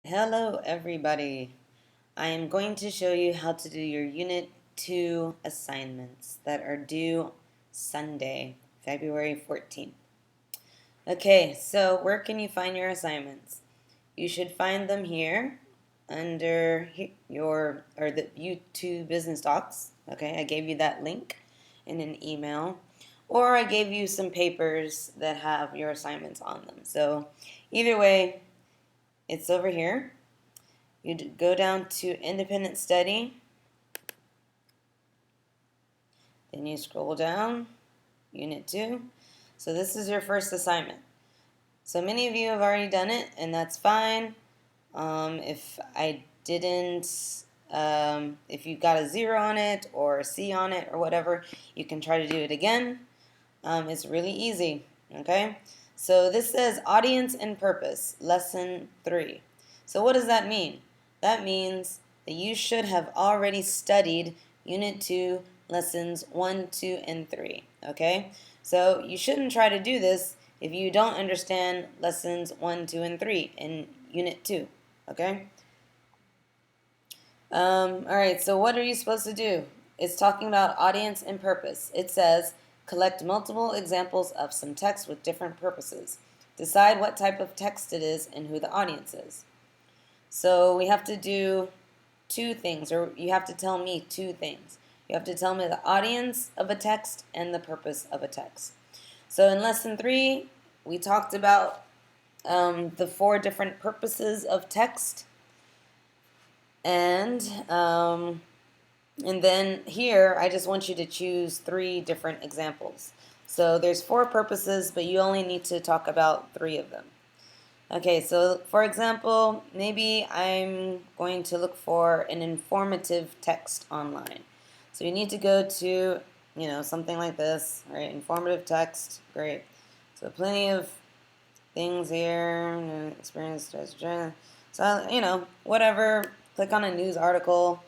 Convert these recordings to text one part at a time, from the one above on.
Hello everybody. I am going to show you how to do your Unit 2 assignments that are due Sunday, February 14th. Okay, so where can you find your assignments? You should find them here under the U2 Business Docs. Okay, I gave you that link in an email, or I gave you some papers that have your assignments on them. So either way, it's over here. You go down to Independent Study, then you scroll down, Unit 2. So this is your first assignment. So many of you have already done it, and that's fine. If I didn't, if you got a 0 on it or a C on it or whatever, you can try to do it again. It's really easy, okay? So this says Audience and Purpose, Lesson 3. So what does that mean? That means that you should have already studied Unit 2, Lessons 1, 2, and 3, okay? So you shouldn't try to do this if you don't understand Lessons 1, 2, and 3 in Unit 2, okay? Alright, so what are you supposed to do? It's talking about audience and purpose. It says, collect multiple examples of some text with different purposes. Decide what type of text it is and who the audience is. So we have to do two things, or you have to tell me two things. You have to tell me the audience of a text and the purpose of a text. So in Lesson 3, we talked about the 4 different purposes of text. And then here, I just want you to choose 3 different examples. So there's 4 purposes, but you only need to talk about 3 of them. Okay, so for example, maybe I'm going to look for an informative text online. So you need to go to, something like this, right? Informative text, great. So plenty of things here, experience, so, whatever, click on a news article.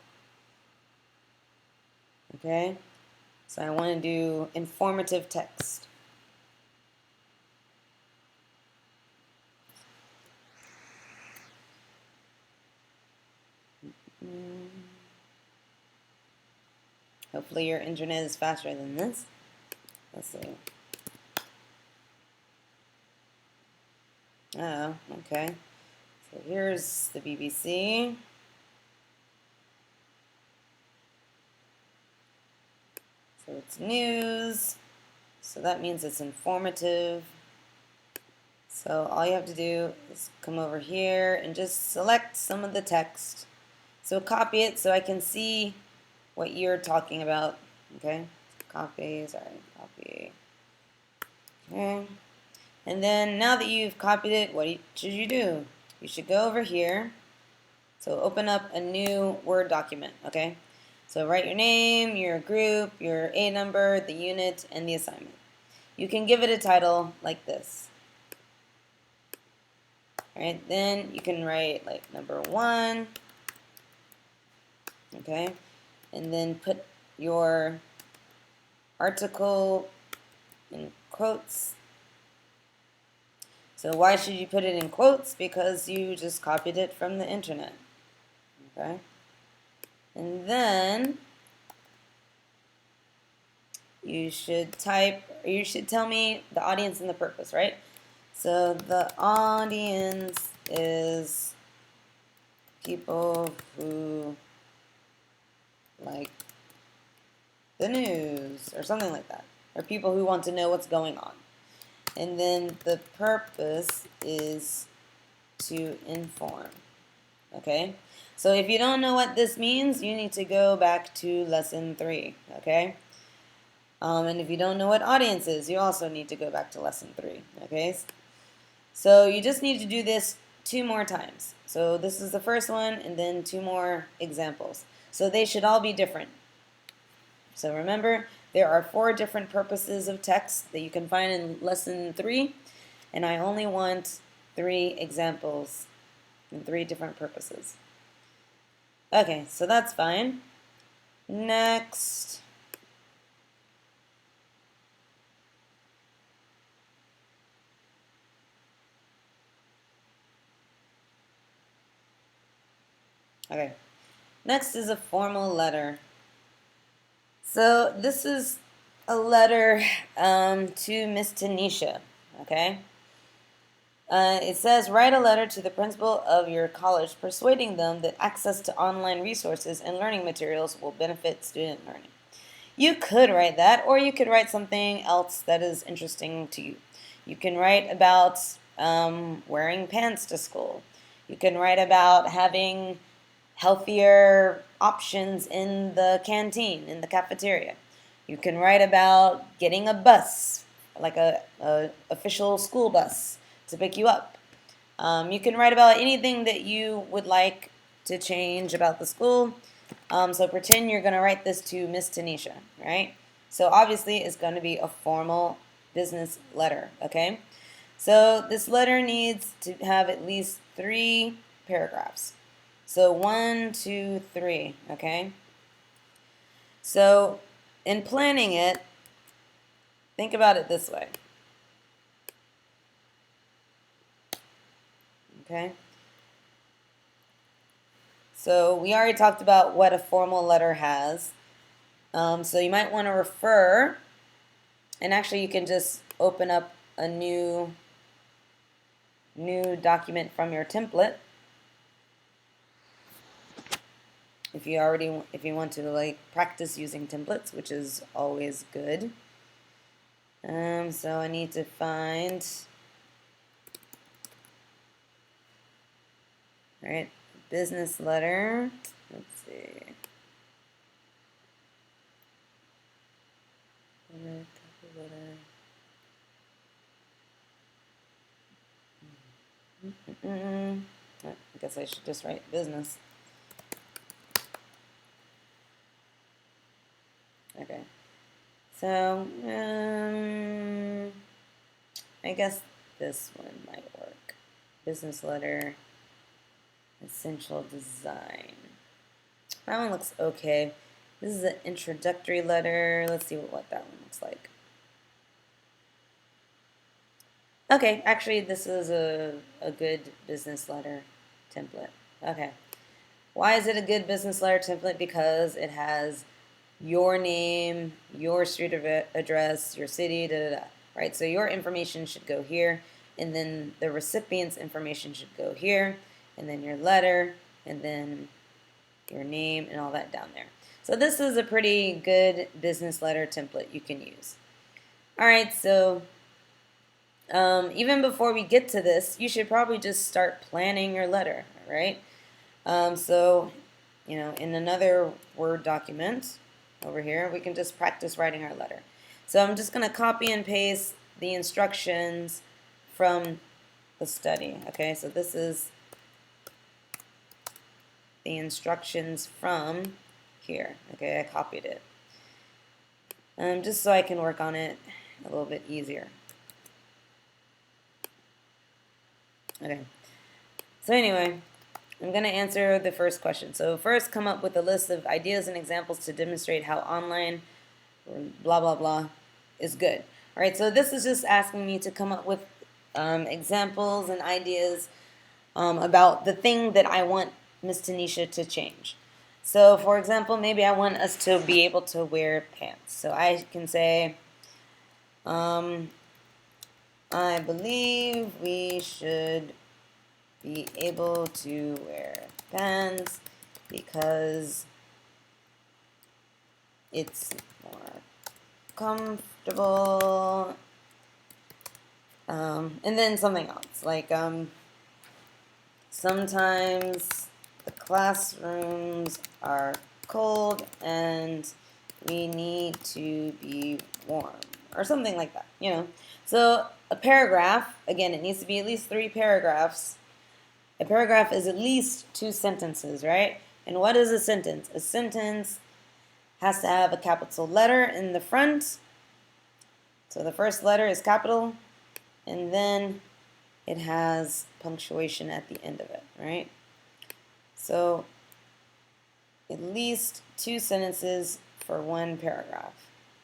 Okay, so I want to do informative text. Hopefully your internet is faster than this. Let's see. Oh, okay. So here's the BBC. So it's news. So that means it's informative. So all you have to do is come over here and just select some of the text. So copy it so I can see what you're talking about. Okay, copy, copy. Okay, and then now that you've copied it, what should you do? You should go over here. So open up a new Word document, okay? So write your name, your group, your A number, the unit, and the assignment. You can give it a title like this. Alright, then you can write like number 1, okay? And then put your article in quotes. So why should you put it in quotes? Because you just copied it from the internet. Okay? And then you should tell me the audience and the purpose, right? So the audience is people who like the news or something like that, or people who want to know what's going on. And then the purpose is to inform. Okay? So if you don't know what this means, you need to go back to Lesson 3. Okay? And if you don't know what audience is, you also need to go back to Lesson 3. Okay? So you just need to do this 2 more times. So this is the first one, and then 2 more examples. So they should all be different. So remember, there are 4 different purposes of text that you can find in Lesson 3, and I only want 3 examples and 3 different purposes. Okay, so that's fine. Next. Okay. Next is a formal letter. So this is a letter to Miss Tanisha. Okay. It says, write a letter to the principal of your college persuading them that access to online resources and learning materials will benefit student learning. You could write that, or you could write something else that is interesting to you. You can write about wearing pants to school. You can write about having healthier options in the canteen, in the cafeteria. You can write about getting a bus, like a official school bus to pick you up. You can write about anything that you would like to change about the school. So pretend you're going to write this to Miss Tanisha, right? So obviously it's going to be a formal business letter, okay? So this letter needs to have at least 3 paragraphs. So 1, 2, 3, okay? So in planning it, think about it this way, okay? So we already talked about what a formal letter has. So you might want to refer, and actually you can just open up a new document from your template if you want to like practice using templates, which is always good. So I need to find, all right, business letter. Let's see. I guess I should just write business. Okay. So, I guess this one might work. Business letter, essential design. That one looks okay. This is an introductory letter. Let's see what that one looks like. Okay, actually this is a good business letter template. Okay. Why is it a good business letter template? Because it has your name, your street address, your city, da da da. Right? So your information should go here, and then the recipient's information should go here, and then your letter, and then your name, and all that down there. So this is a pretty good business letter template you can use. All right, so even before we get to this, you should probably just start planning your letter, right? So, in another Word document over here, we can just practice writing our letter. So I'm just going to copy and paste the instructions from the study. Okay, so this is the instructions from here. Okay, I copied it. Just so I can work on it a little bit easier. Okay, so anyway, I'm going to answer the first question. So first, come up with a list of ideas and examples to demonstrate how online blah, blah, blah is good. All right, so this is just asking me to come up with examples and ideas about the thing that I want Miss Tanisha to change. So for example, maybe I want us to be able to wear pants. So I can say, I believe we should be able to wear pants because it's more comfortable. And then something else, like sometimes the classrooms are cold and we need to be warm, or something like that, So a paragraph, again, it needs to be at least 3 paragraphs. A paragraph is at least 2 sentences, right? And what is a sentence? A sentence has to have a capital letter in the front. So the first letter is capital, and then it has punctuation at the end of it, right? So at least 2 sentences for 1 paragraph,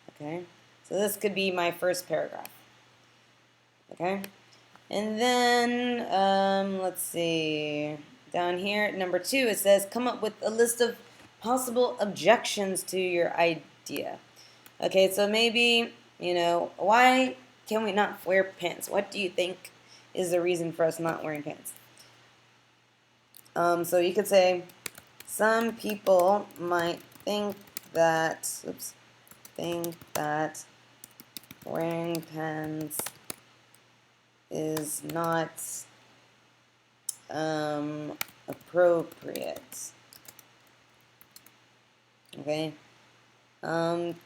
okay? So this could be my first paragraph, okay? And then, let's see, down here, number 2, it says come up with a list of possible objections to your idea. Okay, so maybe, why can we not wear pants? What do you think is the reason for us not wearing pants? So you could say, some people might think that, wearing pants is not appropriate. Okay.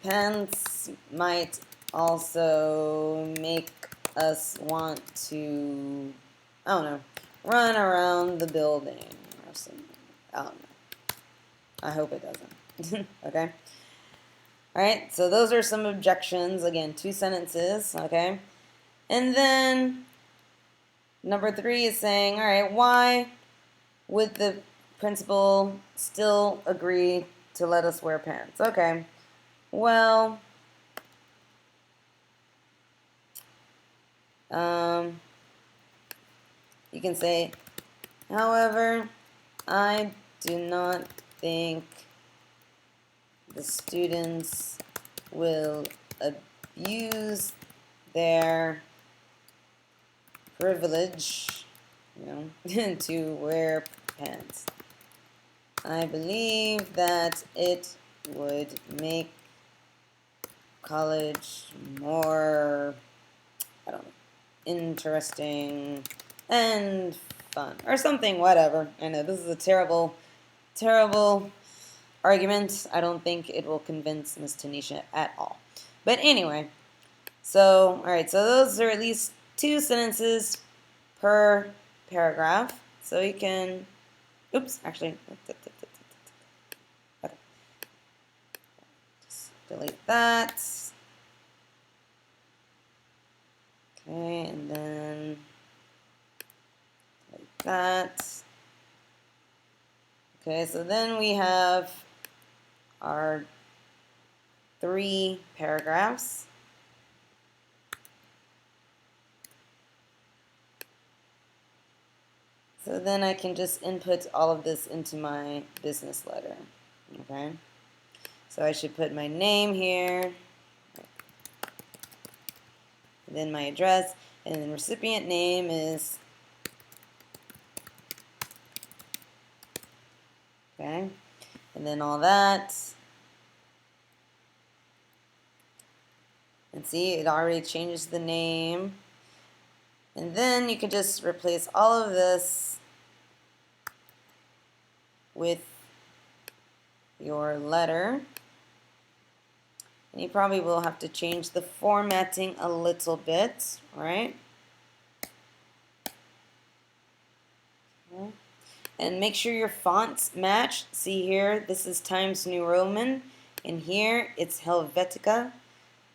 Pants might also make us want to, I don't know, run around the building or something. I don't know. I hope it doesn't. Okay. All right. So those are some objections. Again, 2 sentences. Okay. And then number 3 is saying, all right, why would the principal still agree to let us wear pants? Okay. Well, you can say, however, I do not think the students will abuse their privilege, to wear pants. I believe that it would make college more, I don't know, interesting and fun or something, whatever. I know this is a terrible argument. I don't think it will convince Miss Tanisha at all. But anyway, so, all right, so those are at least 2 sentences per paragraph. So you can, actually, okay. Just delete that. Okay, and then like that. Okay, so then we have our 3 paragraphs. So then I can just input all of this into my business letter. Okay, so I should put my name here, and then my address, and then recipient name is, okay, and then all that. And see, it already changes the name. And then you can just replace all of this with your letter. And you probably will have to change the formatting a little bit, right? Okay. And make sure your fonts match. See here, this is Times New Roman, and here it's Helvetica,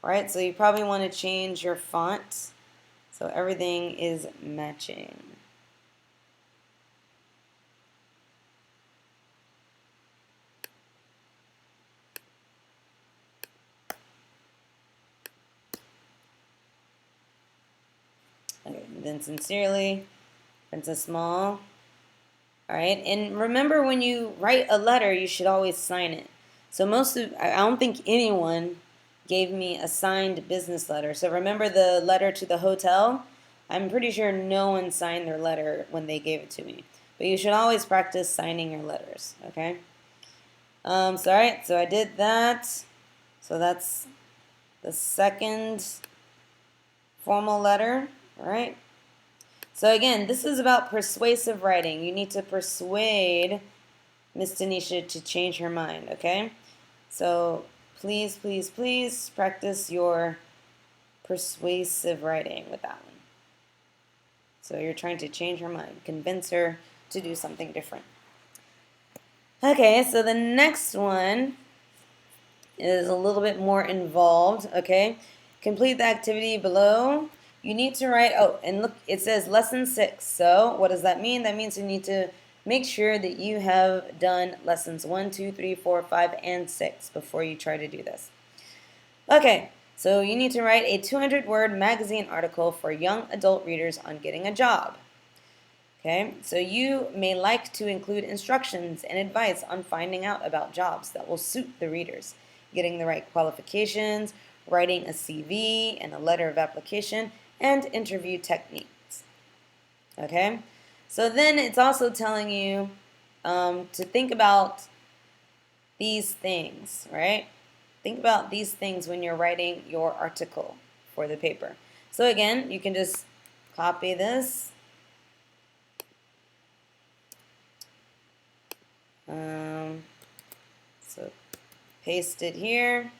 right? So you probably want to change your font so everything is matching. Okay, and then sincerely, Princess Small. All right, and remember when you write a letter, you should always sign it. So I don't think anyone gave me a signed business letter. So remember the letter to the hotel? I'm pretty sure no one signed their letter when they gave it to me. But you should always practice signing your letters, okay? All right, so I did that. So that's the second formal letter, all right? So again, this is about persuasive writing. You need to persuade Miss Tanisha to change her mind, okay? So please, please, please practice your persuasive writing with that one. So you're trying to change her mind, convince her to do something different. Okay, so the next one is a little bit more involved, okay? Complete the activity below. You need to write, and look, it says lesson 6. So what does that mean? That means you need to make sure that you have done lessons 1, 2, 3, 4, 5, and 6 before you try to do this. Okay, so you need to write a 200-word magazine article for young adult readers on getting a job. Okay, so you may like to include instructions and advice on finding out about jobs that will suit the readers, getting the right qualifications, writing a CV and a letter of application, and interview techniques. Okay, so then it's also telling you to think about these things, right? Think about these things when you're writing your article for the paper. So again, you can just copy this. So paste it here.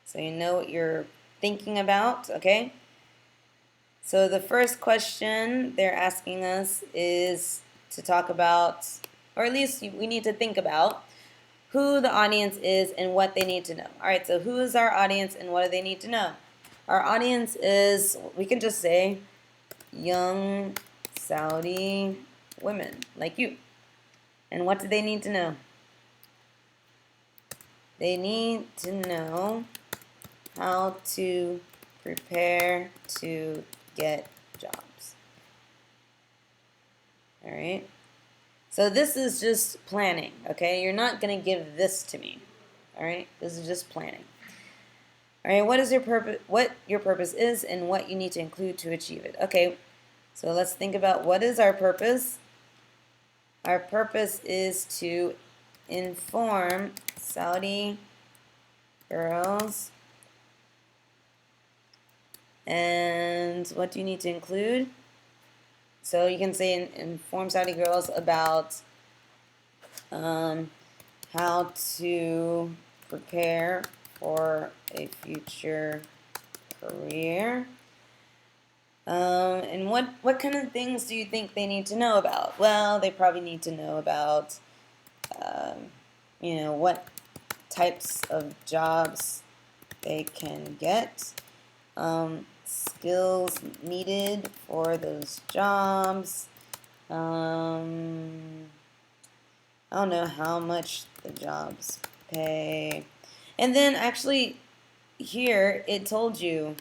So you know what you're thinking about, okay? So the first question they're asking us is to talk about, or at least we need to think about, who the audience is and what they need to know. All right, so who is our audience and what do they need to know? Our audience is, we can just say, young Saudi women like you. And what do they need to know? They need to know how to prepare to get jobs. All right. So this is just planning, okay? You're not going to give this to me. All right? This is just planning. All right, what is your purpose, what your purpose is and what you need to include to achieve it. Okay. So let's think about what is our purpose? Our purpose is to inform Saudi girls. And what do you need to include? So you can say inform Saudi girls about how to prepare for a future career. And what kind of things do you think they need to know about? Well, they probably need to know about, what types of jobs they can get, skills needed for those jobs. I don't know how much the jobs pay. And then actually here it told you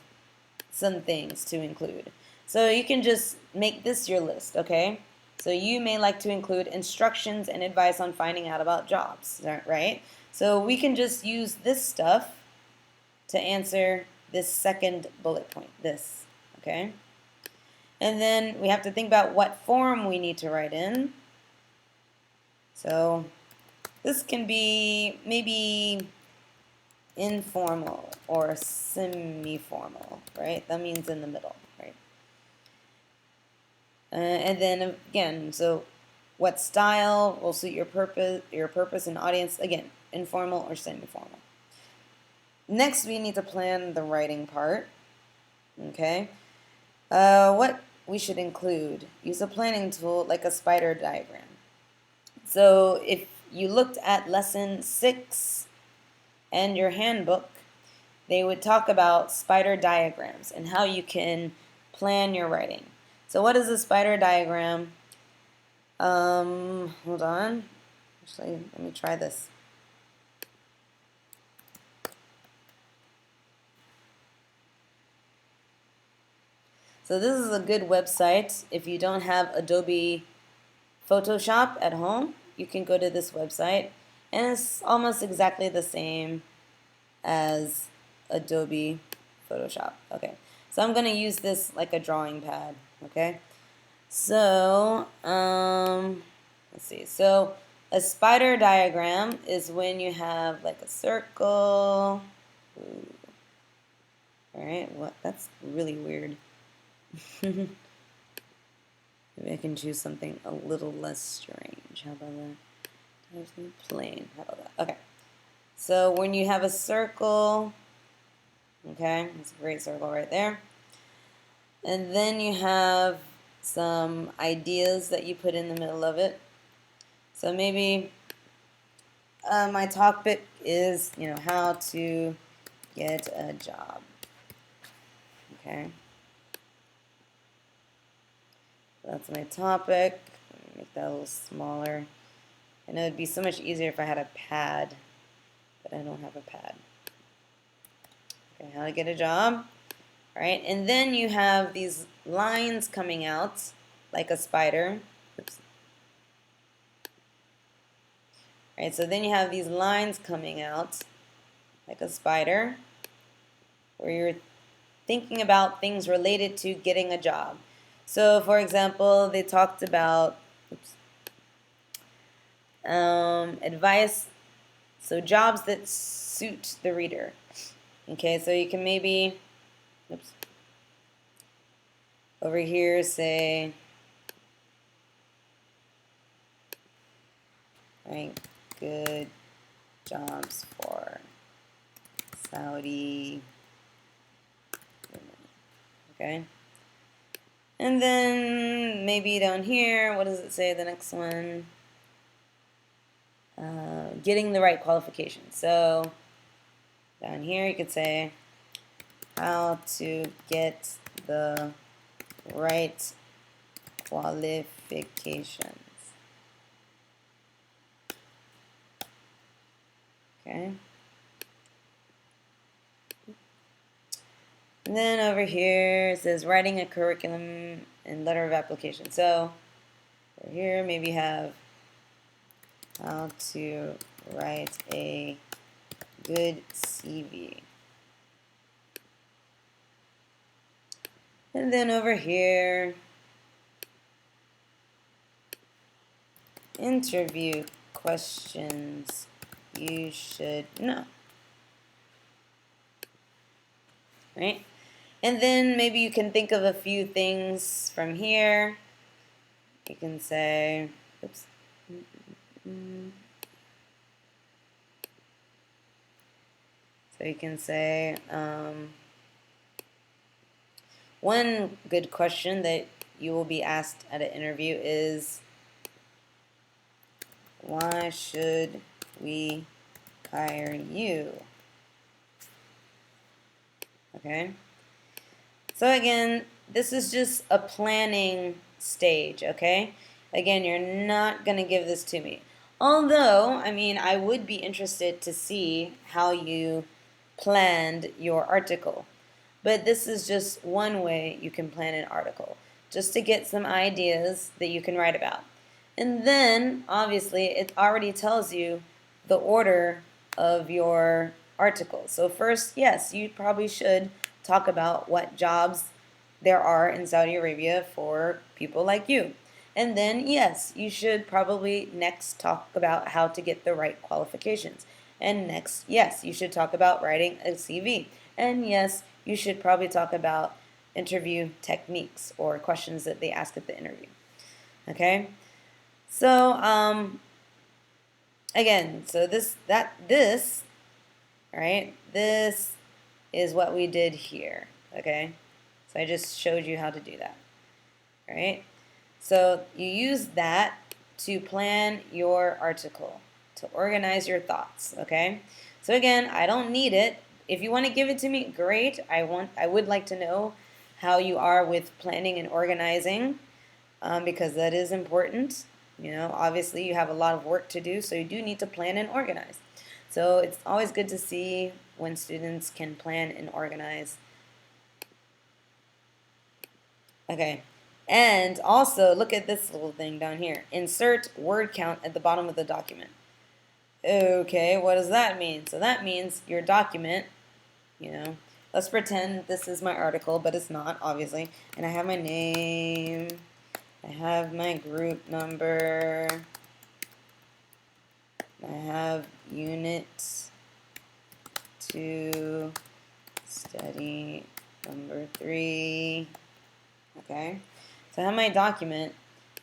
some things to include. So you can just make this your list, okay? So you may like to include instructions and advice on finding out about jobs, right? So we can just use this stuff to answer this second bullet point, this, okay? And then we have to think about what form we need to write in. So this can be maybe informal or semi-formal, right? That means in the middle, right? And then again, so what style will suit your purpose and audience? Again, informal or semi-formal. Next, we need to plan the writing part. Okay. What we should include: use a planning tool like a spider diagram. So if you looked at lesson 6 and your handbook, they would talk about spider diagrams and how you can plan your writing. So what is a spider diagram? Hold on. Actually, let me try this. So this is a good website. If you don't have Adobe Photoshop at home, you can go to this website, and it's almost exactly the same as Adobe Photoshop. Okay, so I'm going to use this like a drawing pad, okay? So, let's see. So, a spider diagram is when you have like a circle. Ooh. All right, what? That's really weird. Maybe I can choose something a little less strange. How about that? Plain. How about that? Okay. So when you have a circle, okay, it's a great circle right there. And then you have some ideas that you put in the middle of it. So maybe my topic is, how to get a job. Okay. That's my topic. Let me make that a little smaller. I know it'd be so much easier if I had a pad, but I don't have a pad. Okay, how to get a job. right? And then you have these lines coming out like a spider. Oops. Right, so then you have these lines coming out like a spider where you're thinking about things related to getting a job. So, for example, they talked about advice, so jobs that suit the reader. Okay, so you can maybe, oops, over here say, right, good jobs for Saudi women. Okay. And then maybe down here, what does it say, the next one? Getting the right qualifications. So down here you could say how to get the right qualifications. Okay. And then over here it says writing a curriculum and letter of application. So over here maybe have how to write a good CV. And then over here, interview questions you should know. Right? And then maybe you can think of a few things from here. You can say, oops. So you can say, one good question that you will be asked at an interview is, why should we hire you? Okay. So again, this is just a planning stage, okay? Again, you're not going to give this to me. Although, I mean, I would be interested to see how you planned your article. But this is just one way you can plan an article, just to get some ideas that you can write about. And then, obviously, it already tells you the order of your article. So first, yes, you probably should talk about what jobs there are in Saudi Arabia for people like you. And then, yes, you should probably next talk about how to get the right qualifications. And next, yes, you should talk about writing a CV. And yes, you should probably talk about interview techniques or questions that they ask at the interview. Okay? So, again, so this, right, this is what we did here, okay? So I just showed you how to do that, right? So you use that to plan your article, to organize your thoughts, okay? So again, I don't need it. If you want to give it to me, great. I would like to know how you are with planning and organizing, because that is important. You know, obviously you have a lot of work to do, so you do need to plan and organize. So it's always good to see when students can plan and organize. Okay, and also look at this little thing down here. Insert word count at the bottom of the document. Okay, what does that mean? So that means your document, you know, let's pretend this is my article, but it's not, obviously. And I have my name, I have my group number, I have unit 2, study number 3. Okay, so I have my document.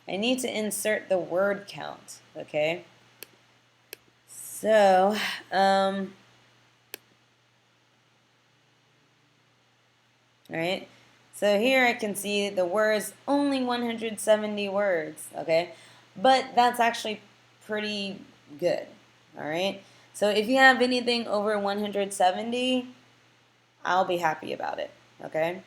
I need to insert the word count. Okay, so alright, so here I can see the words only 170 words. Okay, but that's actually pretty good. Alright, so if you have anything over 170, I'll be happy about it. Okay,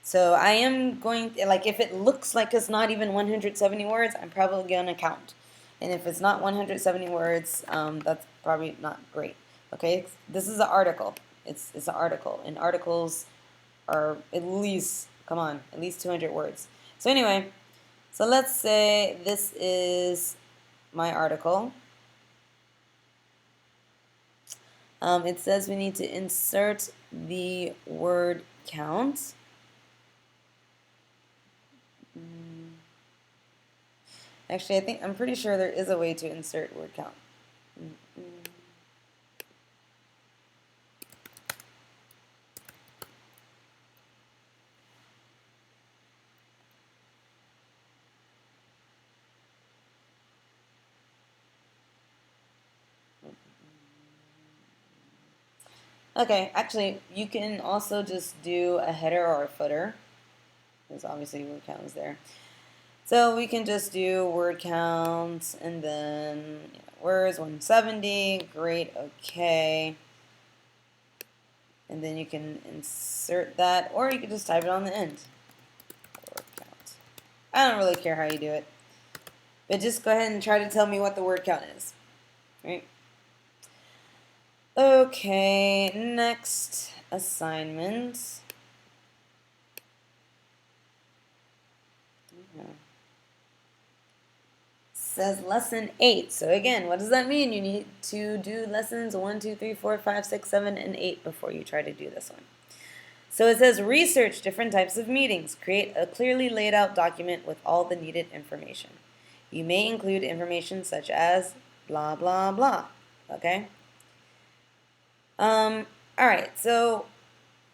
so I am going to, like, if it looks like it's not even 170 words, I'm probably going to count. And if it's not 170 words, that's probably not great. Okay, this is an article. It's an article. And articles are at least, come on, at least 200 words. So anyway, so let's say this is my article. It says we need to insert the word count. Actually, I'm pretty sure there is a way to insert word count. Okay, actually, you can also just do a header or a footer, because obviously word count is there. So we can just do word count and then words 170. Great, okay. And then you can insert that, or you can just type it on the end. Word count. I don't really care how you do it, but just go ahead and try to tell me what the word count is, right? Okay, next assignment. Says lesson 8. So again, what does that mean? You need to do lessons 1, 2, 3, 4, 5, 6, 7, and 8 before you try to do this one. So it says research different types of meetings. Create a clearly laid out document with all the needed information. You may include information such as blah, blah, blah. Okay? Alright, so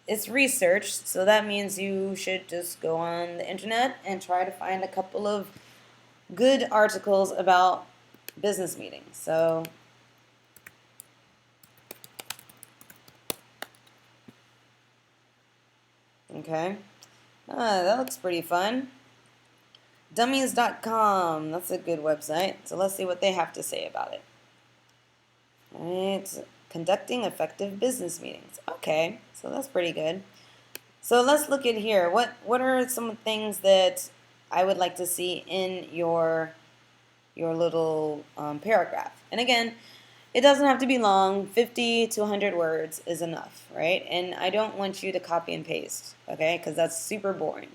it's research, so that means you should just go on the internet and try to find a couple of good articles about business meetings. So okay, that looks pretty fun. Dummies.com, that's a good website. So let's see what they have to say about it. All right, conducting effective business meetings. Okay, so that's pretty good. So let's look at here. What are some things that I would like to see in your little paragraph? And again, it doesn't have to be long. 50 to 100 words is enough, right? And I don't want you to copy and paste, okay? Because that's super boring.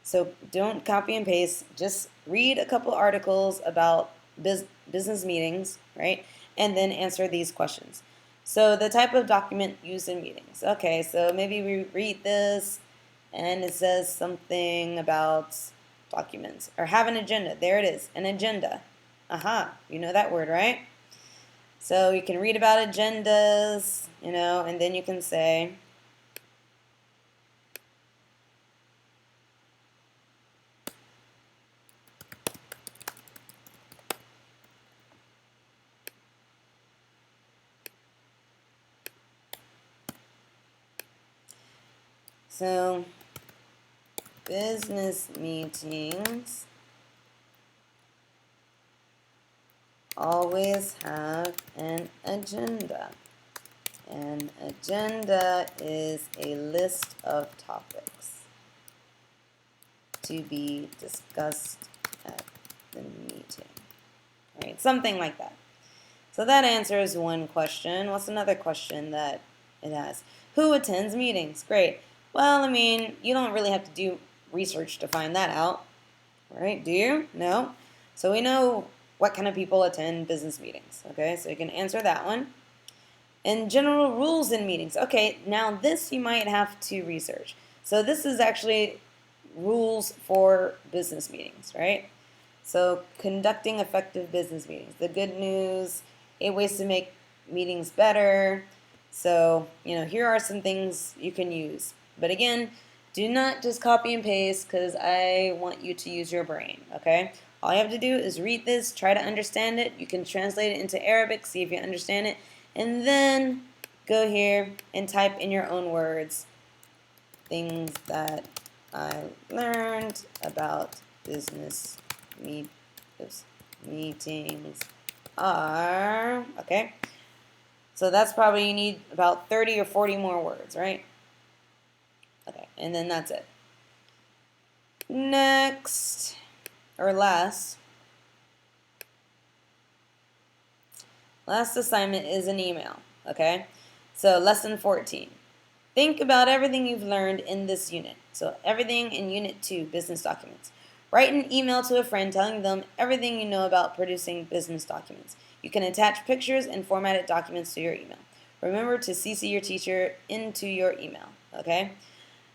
So don't copy and paste. Just read a couple articles about business meetings, right? And then answer these questions. So the type of document used in meetings. Okay, so maybe we read this and it says something about documents or have an agenda. There it is, an agenda. Aha, you know that word, right? So you can read about agendas, and then you can say, so business meetings always have an agenda. An agenda is a list of topics to be discussed at the meeting. Right, something like that. So that answers one question. What's another question that it has? Who attends meetings? Great. Well, I mean, you don't really have to do research to find that out, right? Do you? No. So we know what kind of people attend business meetings, okay? So you can answer that one. And general rules in meetings. Okay, now this you might have to research. So this is actually rules for business meetings, right? So conducting effective business meetings. The good news, 8 ways to make meetings better. So, here are some things you can use. But again, do not just copy and paste because I want you to use your brain, okay? All you have to do is read this, try to understand it. You can translate it into Arabic, see if you understand it. And then go here and type in your own words things that I learned about business meetings are, okay? So that's probably, you need about 30 or 40 more words, right? Okay, and then that's it. Next, or last assignment is an email, okay? So lesson 14. Think about everything you've learned in this unit. So everything in Unit 2, business documents. Write an email to a friend telling them everything you know about producing business documents. You can attach pictures and formatted documents to your email. Remember to CC your teacher into your email, okay?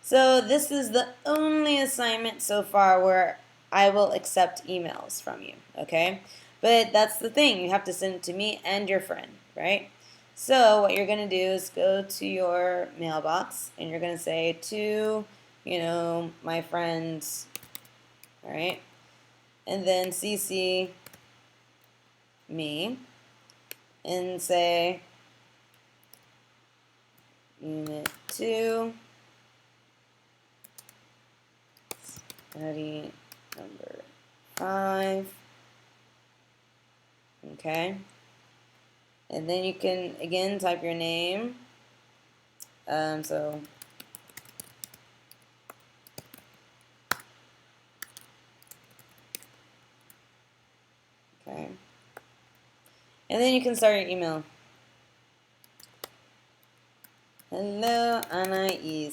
So this is the only assignment so far where I will accept emails from you, okay? But that's the thing, you have to send it to me and your friend, right? So what you're going to do is go to your mailbox and you're going to say to, my friends, all right? And then CC me and say Unit 2, study number 5, okay? And then you can, again, type your name. Okay. And then you can start your email. Hello, Anais.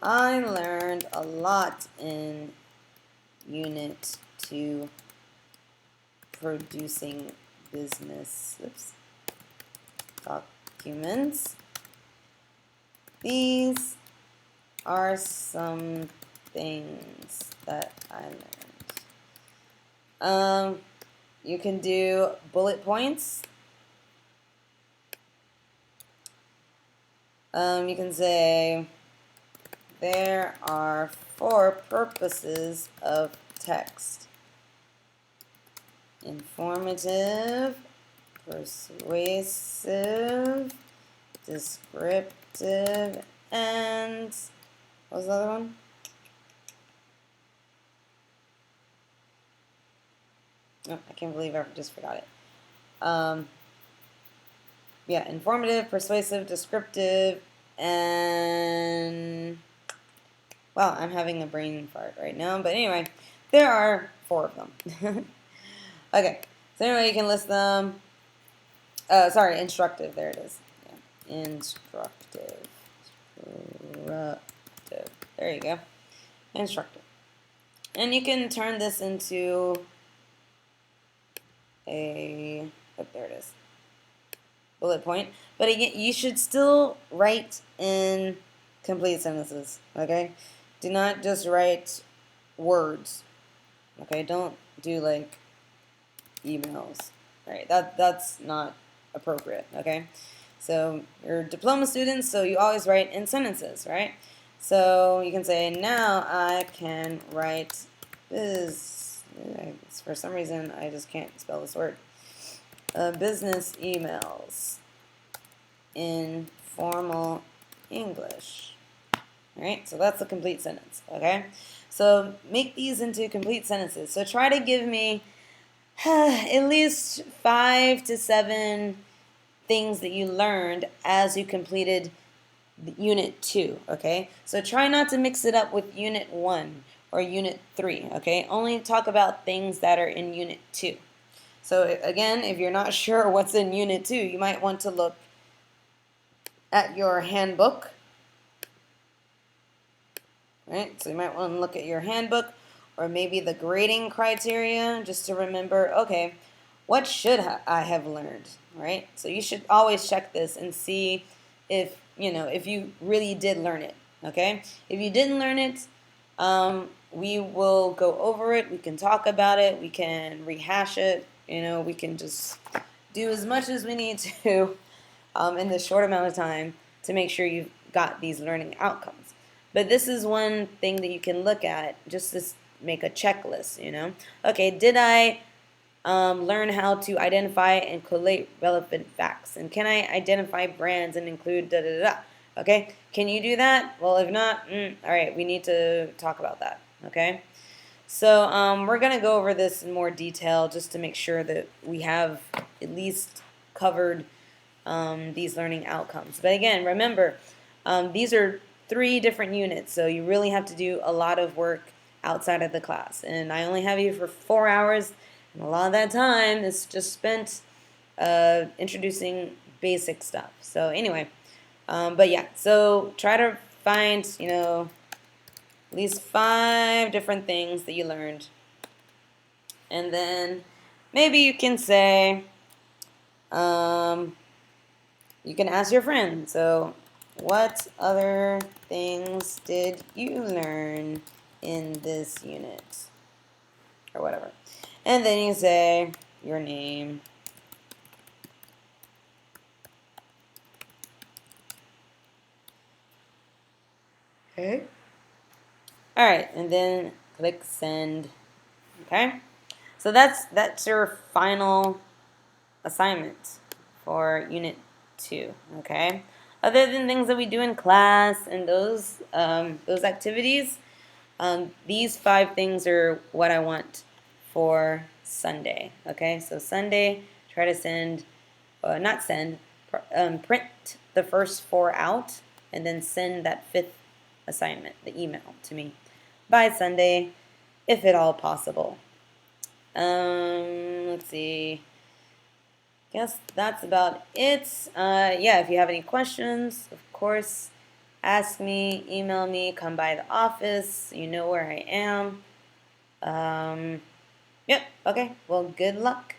I learned a lot in Unit 2 producing business documents. These are some things that I learned. You can do bullet points. You can say there are 4 purposes of text: informative, persuasive, descriptive, and what was the other one? Oh, I can't believe I just forgot it. Yeah, informative, persuasive, descriptive, and well, I'm having a brain fart right now, but anyway, there are 4 of them. Okay, so anyway, you can list them. Sorry, instructive, there it is. Yeah. Instructive. There you go. Instructive. And you can turn this into a, oh, there it is, bullet point. But again, you should still write in complete sentences, okay? Do not just write words, okay? Don't do like emails, right? That's not appropriate, okay? So you're diploma students, so you always write in sentences, right? So you can say, now I can write this. For some reason, I just can't spell this word. Business emails in formal English. All right, so that's a complete sentence, okay? So make these into complete sentences. So try to give me at least 5 to 7 things that you learned as you completed Unit 2, okay? So try not to mix it up with Unit 1 or Unit 3, okay? Only talk about things that are in Unit 2. So again, if you're not sure what's in Unit 2, you might want to look at your handbook, right? So you might want to look at your handbook or maybe the grading criteria just to remember, okay, what should I have learned, right? So you should always check this and see if, if you really did learn it, okay? If you didn't learn it, we will go over it, we can talk about it, we can rehash it, we can just do as much as we need to in this short amount of time to make sure you've got these learning outcomes. But this is one thing that you can look at just to make a checklist, Okay, did I learn how to identify and collate relevant facts? And can I identify brands and include da-da-da-da? Okay, can you do that? Well, if not, all right, we need to talk about that, okay? So we're going to go over this in more detail just to make sure that we have at least covered these learning outcomes. But again, remember, these are 3 different units, so you really have to do a lot of work outside of the class. And I only have you for 4 hours, and a lot of that time is just spent introducing basic stuff. So anyway, But yeah, so try to find, at least 5 different things that you learned. And then maybe you can say, you can ask your friend. So, what other things did you learn in this unit? Or whatever. And then you say your name. Okay. All right, and then click send. Okay. So that's your final assignment for unit 2. Okay. Other than things that we do in class and those activities, these 5 things are what I want for Sunday. Okay. So Sunday, try to send, not send, print the first 4 out, and then send that 5th assignment, the email, to me by Sunday, if at all possible. Let's see. Guess that's about it. Yeah, if you have any questions, of course, ask me, email me, come by the office. You know where I am. Yep, okay. Well, good luck.